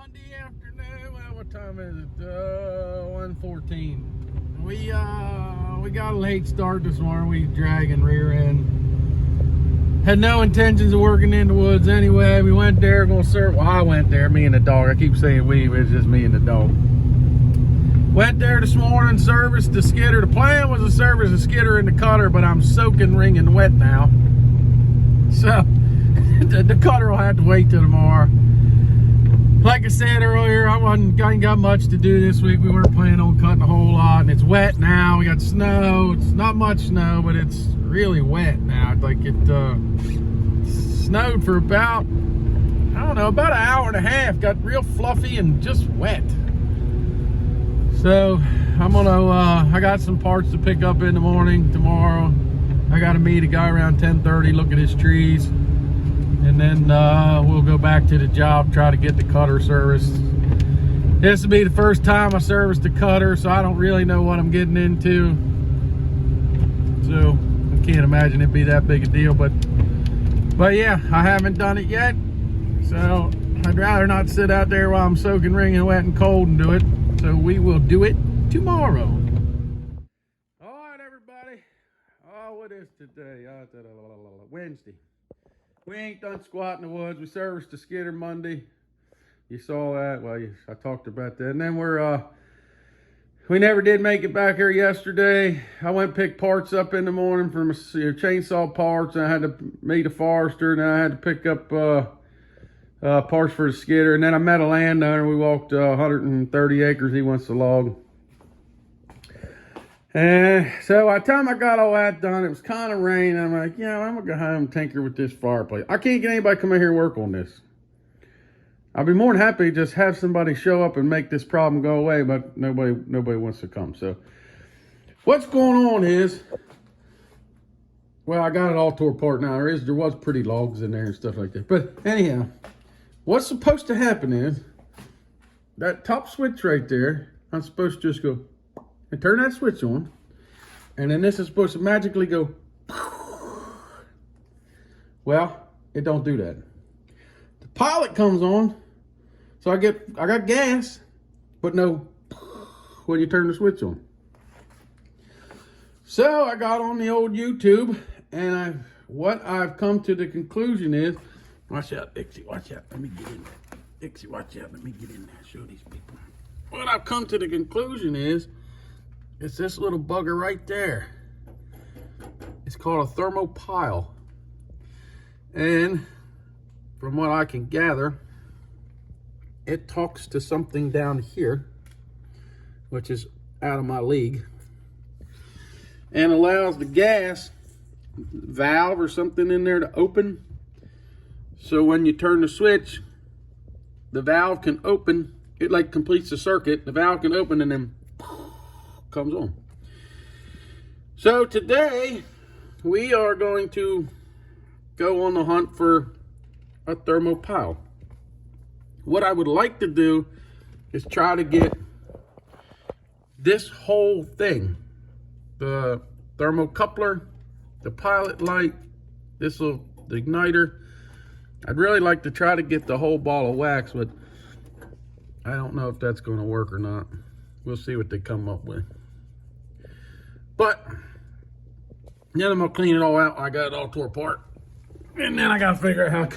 Monday afternoon. Well, what time is it? 1:14. We got a late start this morning. We dragging rear end. Had no intentions of working in the woods anyway. We went there, gonna serve. Well, I went there, me and the dog. I keep saying we, but it's just me and the dog. Went there this morning, serviced the skidder. The plan was to service the skidder and the cutter, but I'm soaking, wringing wet now. So the cutter will have to wait till tomorrow. Like I said earlier, I ain't got much to do this week. We weren't planning on cutting a whole lot, and it's wet now. We got snow. It's not much snow, but it's really wet now. Like it snowed for about, I don't know, about an hour and a half. Got real fluffy and just wet. So I'm gonna, I got some parts to pick up in the morning tomorrow. I gotta meet a guy around 10:30, look at his trees. And then we'll go back to the job, try to get the cutter serviced. This will be the first time I serviced the cutter, so I don't really know what I'm getting into. So I can't imagine it'd be that big a deal, but yeah, I haven't done it yet. So I'd rather not sit out there while I'm soaking, wringing wet and cold and do it. So we will do it tomorrow. All right, everybody. Oh, what is today? Wednesday. We ain't done squat in the woods. We serviced the skidder Monday. You saw that. Well, I talked about that. And then we never did make it back here yesterday. I went and picked parts up in the morning from chainsaw parts. And I had to meet a forester. And then I had to pick up parts for the skidder. And then I met a landowner. We walked 130 acres he wants to log. And so by the time I got all that done, it was kind of raining. I'm like, yeah, I'm gonna go home and tinker with this fireplace. I can't get anybody to come in here and work on this. I'd be more than happy to just have somebody show up and make this problem go away, but nobody wants to come. So what's going on is, well, I got it all tore apart now. There was pretty logs in there and stuff like that. But anyhow, what's supposed to happen is that top switch right there, I'm supposed to just go and turn that switch on, and then this is supposed to magically go. Well, it don't do that. The pilot comes on, so I got gas, but no when you turn the switch on. So I got on the old YouTube, and what I've come to the conclusion is, watch out, Dixie, watch out, let me get in there. Dixie, watch out, let me get in there, show these people. What I've come to the conclusion is, it's this little bugger right there. It's called a thermopile. And from what I can gather, it talks to something down here, which is out of my league, and allows the gas valve or something in there to open. So when you turn the switch, the valve can open. It like completes the circuit. The valve can open and then comes on. So today we are going to go on the hunt for a thermopile. What I would like to do is try to get this whole thing, the thermocoupler, the pilot light, the igniter. I'd really like to try to get the whole ball of wax, but I don't know if that's going to work or not. We'll see what they come up with. But then I'm gonna clean it all out. I got it all tore apart, and then I gotta figure out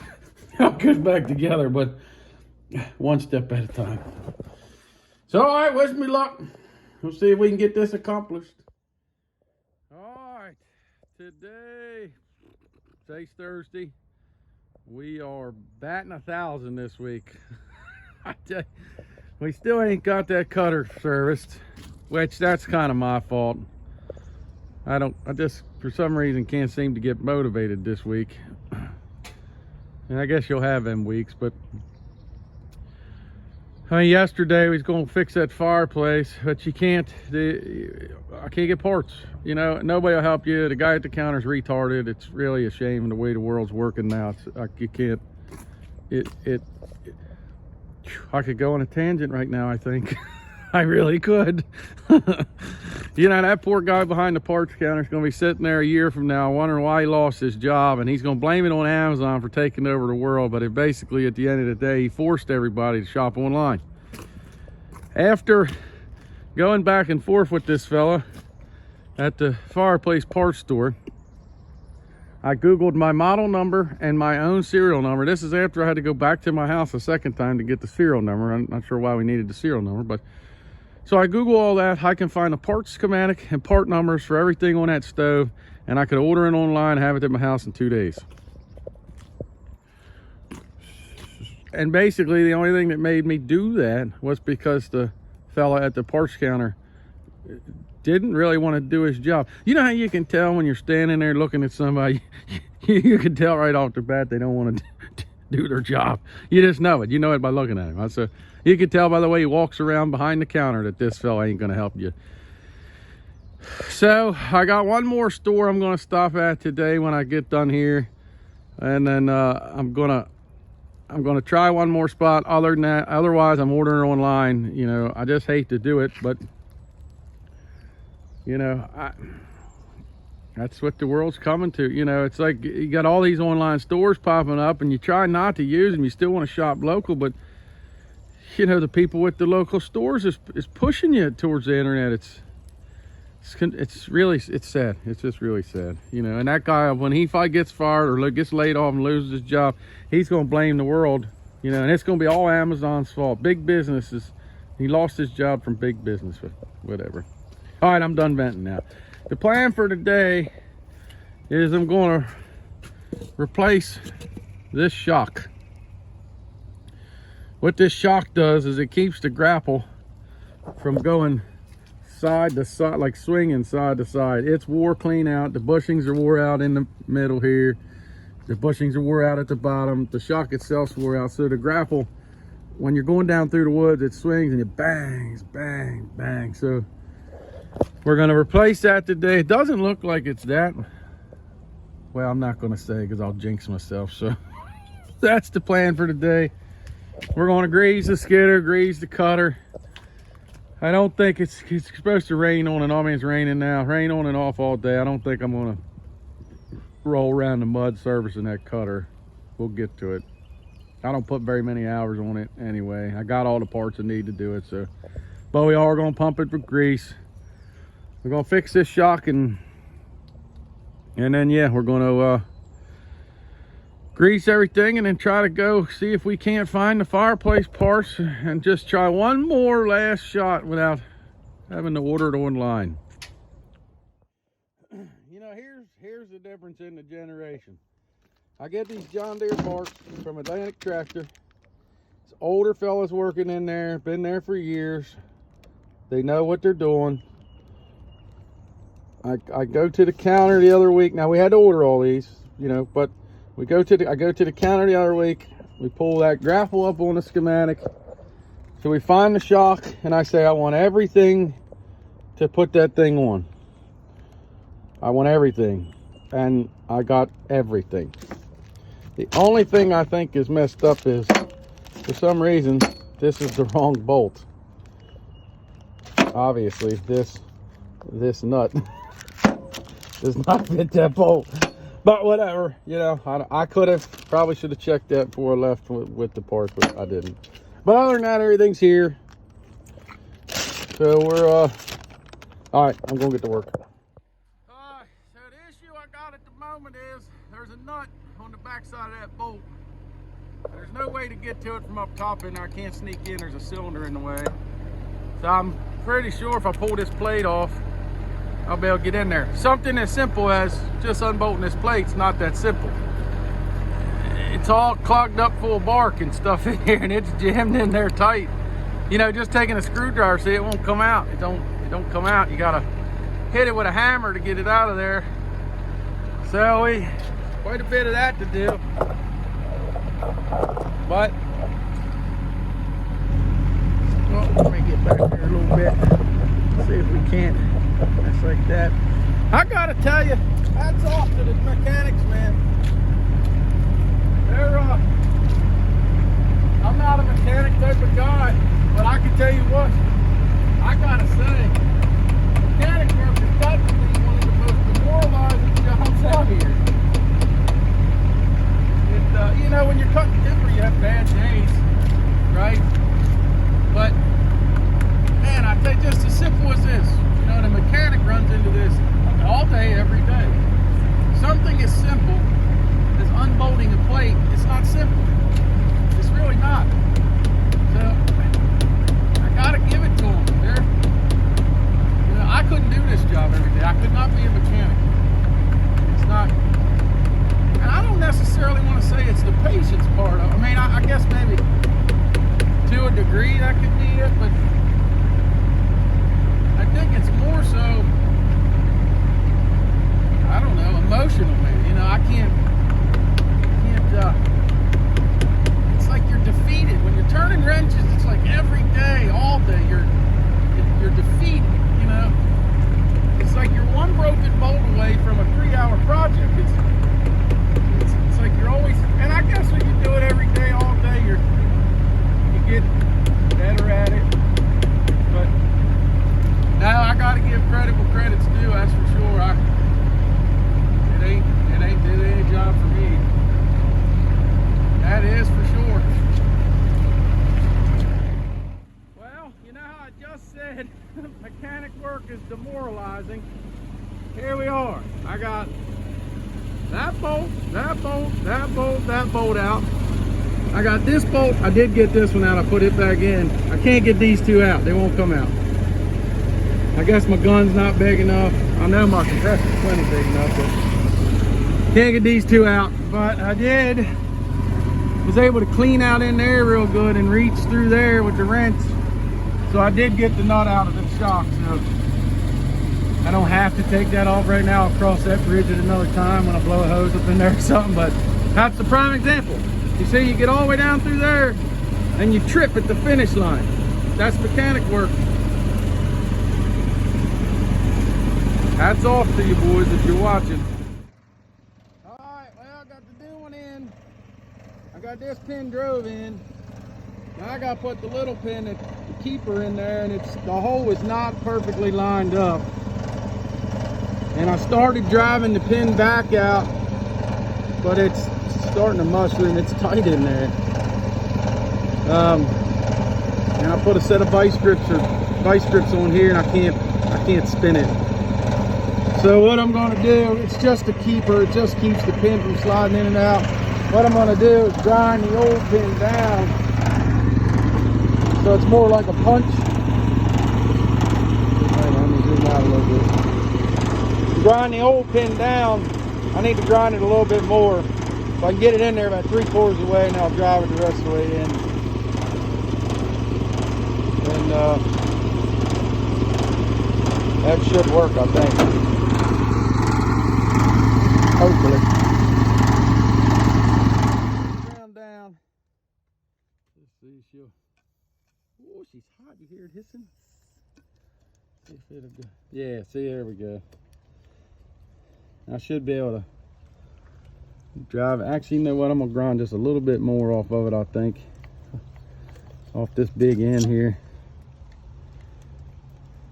how it goes back together. But one step at a time. So all right, wish me luck. We'll see if we can get this accomplished. All right, today's Thursday. We are batting 1,000 this week. I tell you, we still ain't got that cutter serviced, which that's kind of my fault. I just, for some reason, can't seem to get motivated this week. And I guess you'll have them weeks, but I mean, yesterday we was going to fix that fireplace, but you can't, I can't get parts. You know, nobody will help you. The guy at the counter's retarded. It's really a shame the way the world's working now. It's like you can't, I could go on a tangent right now, I think. I really could. You know, that poor guy behind the parts counter is going to be sitting there a year from now wondering why he lost his job, and he's going to blame it on Amazon for taking over the world. But it basically, at the end of the day, he forced everybody to shop online. After going back and forth with this fella at the fireplace parts store, I Googled my model number and my own serial number. This is after I had to go back to my house a second time to get the serial number. I'm not sure why we needed the serial number, but so I Google all that. I can find a part schematic and part numbers for everything on that stove, and I could order it online and have it at my house in 2 days. And basically the only thing that made me do that was because the fella at the parts counter didn't really want to do his job. You know how you can tell when you're standing there looking at somebody, you can tell right off the bat they don't want to do their job. You just know it. You know it by looking at him. So you can tell by the way he walks around behind the counter that this fella ain't going to help you. So I got one more store I'm going to stop at today when I get done here, and then I'm gonna try one more spot. Other than that, otherwise I'm ordering online. You know, I just hate to do it, but you know, that's what the world's coming to. You know, it's like you got all these online stores popping up, and you try not to use them. You still want to shop local, but you know, the people with the local stores is pushing you towards the internet. It's really sad. It's just really sad. You know, and that guy, when he gets fired or gets laid off and loses his job, he's going to blame the world. You know, and it's going to be all Amazon's fault. Big businesses. He lost his job from big business, whatever. All right, I'm done venting now. The plan for today is I'm going to replace this shock. What this shock does is it keeps the grapple from going side to side, like swinging side to side. It's wore clean out. The bushings are wore out in the middle here. The bushings are wore out at the bottom. The shock itself's wore out. So the grapple, when you're going down through the woods, it swings and it bangs, bang, bang. So we're going to replace that today. It doesn't look like it's that. Well, I'm not going to say because I'll jinx myself. So that's the plan for today. We're going to grease the skidder, grease the cutter. I don't think it's supposed to rain on and off. I mean, it's raining now. Rain on and off all day. I don't think I'm going to roll around the mud servicing that cutter. We'll get to it. I don't put very many hours on it anyway. I got all the parts I need to do it. So, but we are going to pump it with grease. We're going to fix this shock, and then yeah, we're going to grease everything, and then try to go see if we can't find the fireplace parts, and just try one more last shot without having to order it online. You know, here's the difference in the generation. I get these John Deere parts from Atlantic Tractor. It's older fellas working in there, been there for years. They know what they're doing. I go to the counter the other week. Now, we had to order all these, you know, but I go to the counter the other week. We pull that grapple up on the schematic. So we find the shock, and I say, I want everything to put that thing on. I want everything. And I got everything. The only thing I think is messed up is, for some reason, this is the wrong bolt. Obviously, this nut does not fit that bolt. But whatever, you know, I probably should have checked that before I left with the parts, but I didn't. But other than that, everything's here. So we're, all right, I'm gonna get to work. So the issue I got at the moment is there's a nut on the back side of that bolt. There's no way to get to it from up top in there. I can't sneak in, there's a cylinder in the way. So I'm pretty sure if I pull this plate off, I'll be able to get in there. Something as simple as just unbolting this plate's not that simple. It's all clogged up full of bark and stuff in here, and it's jammed in there tight. You know, just taking a screwdriver, see, it won't come out. It don't come out. You gotta hit it with a hammer to get it out of there. So quite a bit of that to do. But well, let me get back here a little bit. See if we can't. That's like that. I gotta tell you, hats off to the mechanics, man. They're I'm not a mechanic type of guy, but I can tell you what, you know, when you're cutting timber, you have bad days, right? But man, I think just as simple as this, you know, the mechanic runs into this all day, every day. Something as simple as unbolting a plate, it's not simple. It's really not. So I gotta give it to them. You know, I couldn't do this job every day. I could not be a mechanic. It's not. And I don't necessarily want to say it's the patience part of it. I mean, I guess maybe to a degree that could be it, but I think it's more so, I don't know, emotional, man. You know, I can't, it's like you're defeated. When you're turning wrenches, it's like every day, all day, you're defeated, you know. It's like you're one broken bolt away from a 3-hour project. It's like you're always, and I guess when you do it every day, all day, you get better at it. But now I gotta give credit where credit's due, that's for sure. It ain't did any job for me. That is for sure. Well, you know how I just said mechanic work is demoralizing. Here we are. I got that bolt, that bolt, that bolt, that bolt out. I got this bolt. I did get this one out. I put it back in. I can't get these two out. They won't come out. I guess my gun's not big enough. I know my compressor's plenty big enough, but can't get these two out. But I was able to clean out in there real good and reach through there with the wrench. So I did get the nut out of the shock. So I don't have to take that off right now. I'll cross that bridge at another time when I blow a hose up in there or something. But that's the prime example. You see, you get all the way down through there and you trip at the finish line. That's mechanic work. Hats off to you boys if you're watching. Alright, well, I got the new one in. I got this pin drove in. Now I got to put the little pin, the keeper in there, and the hole is not perfectly lined up. And I started driving the pin back out, but it's starting to mushroom. It's tight in there. And I put a set of vice grips on here, and I can't spin it. So what I'm going to do, it's just a keeper. It just keeps the pin from sliding in and out. What I'm going to do is grind the old pin down so it's more like a punch. Let me zoom out a little bit. Grind the old pin down. I need to grind it a little bit more. If I can get it in there about 3/4 of the way, and I'll drive it the rest of the way in. And that should work, I think. Hopefully. Down. Let's see, oh, she's hot. You hear it hissing? See if it'll go. Yeah, see, there we go. I should be able to drive. Actually, you know what? I'm gonna grind just a little bit more off of it, I think. Off this big end here.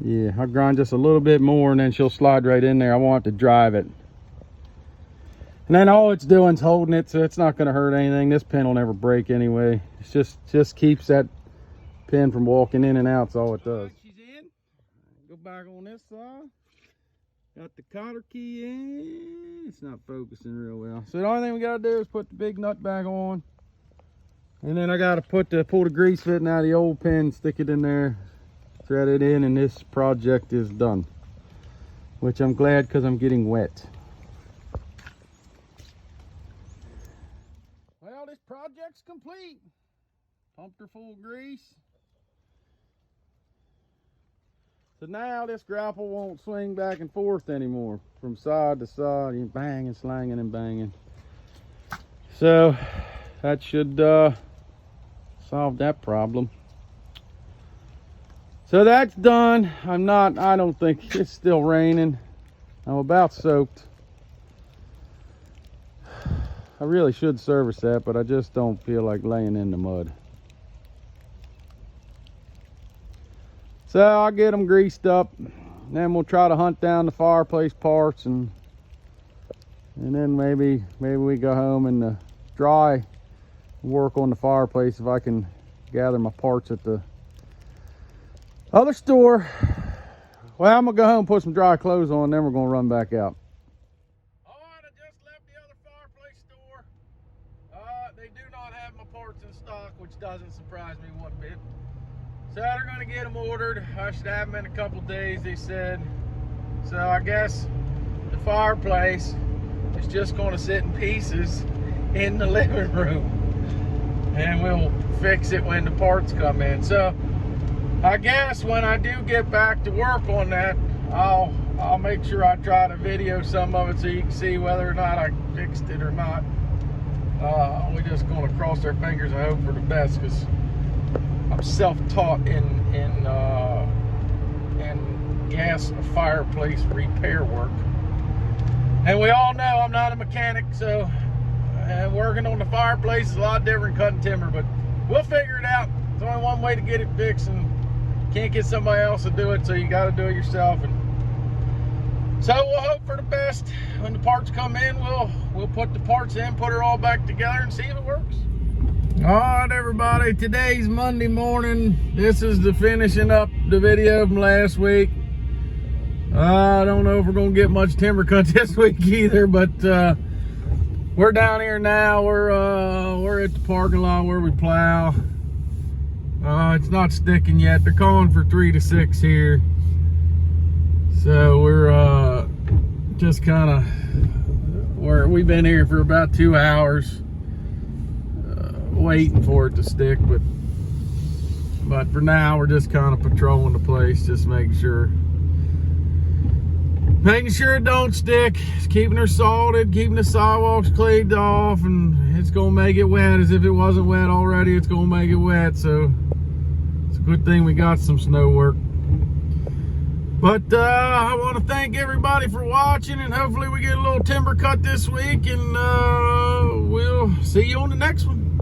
Yeah, I'll grind just a little bit more and then she'll slide right in there. I won't have to drive it. And then all it's doing is holding it, so it's not going to hurt anything. This pin will never break anyway. It's just keeps that pin from walking in and out. That's all it does. She's in. Go back on this side. Got the cotter key in. It's not focusing real well. So the only thing we got to do is put the big nut back on. And then I got to pull the grease fitting out of the old pin, stick it in there, thread it in, and this project is done. Which I'm glad, because I'm getting wet. Well, this project's complete. Pumped her full of grease. So now this grapple won't swing back and forth anymore from side to side, and banging, slanging, and banging. So that should solve that problem. So that's done. I don't think it's still raining. I'm about soaked. I really should service that, but I just don't feel like laying in the mud. So I'll get them greased up, and then we'll try to hunt down the fireplace parts, and then maybe we go home in the dry work on the fireplace if I can gather my parts at the other store. Well, I'm gonna go home and put some dry clothes on, then we're gonna run back out. Alright, I just left the other fireplace store. They do not have my parts in stock, which doesn't surprise me one bit. So they're gonna get them ordered. I should have them in a couple days, they said. So I guess the fireplace is just gonna sit in pieces in the living room. And we'll fix it when the parts come in. So I guess when I do get back to work on that, I'll make sure I try to video some of it so you can see whether or not I fixed it or not. We're just gonna cross our fingers and hope for the best, because I'm self-taught in gas fireplace repair work. And we all know I'm not a mechanic, so working on the fireplace is a lot different than cutting timber, but we'll figure it out. There's only one way to get it fixed, and can't get somebody else to do it, so you got to do it yourself. And so we'll hope for the best. When the parts come in, we'll put the parts in, put her all back together, and see if it works. All right, everybody, today's Monday morning. This is the finishing up the video from last week. I don't know if we're gonna get much timber cut this week either, but we're down here now. We're at the parking lot where we plow. It's not sticking yet. They're calling for 3 to 6 here. So we're just kind of we've been here for about 2 hours waiting for it to stick, but for now we're just kind of patrolling the place, just making sure it don't stick. It's keeping her salted, keeping the sidewalks cleaned off, and it's gonna make it wet. As if it wasn't wet already, it's gonna make it wet. So it's a good thing we got some snow work. But I want to thank everybody for watching, and hopefully we get a little timber cut this week, and we'll see you on the next one.